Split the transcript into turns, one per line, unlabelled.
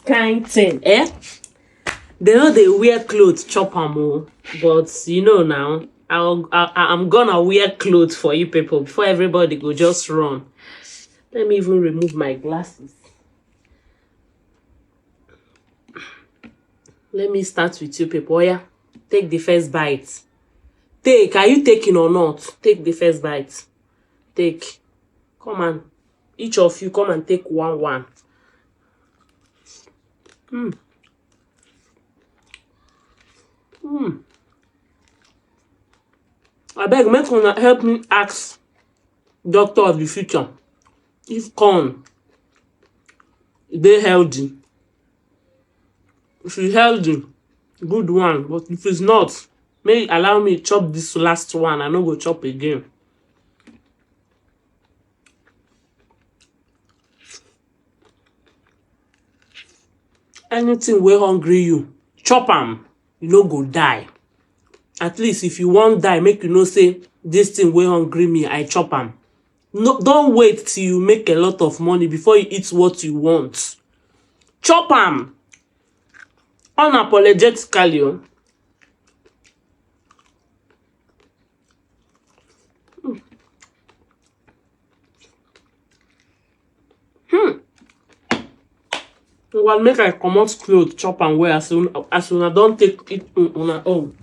kind thing, eh? They know they wear clothes, chop am o. But you know now, I'm gonna wear clothes for you people before everybody go just run. Let me even remove my glasses. Let me start with you people. Oh, yeah. Take the first bite. Take. Are you taking or not? Take the first bite. Take. Come on. Each of you come and take one. I beg, make una help me ask doctor of the future if corn dey healthy. If it's healthy, good one. But if it's not, may allow me chop this last one. I no go chop again. Anything wey hungry you, chop am. You no go die. At least if you wan die, make you know say this thing wey hungry me, I chop am. No, don't wait till you make a lot of money before you eat what you want. Chop am unapologetically. Well, make I comot cloth, chop am well as una don take it una own.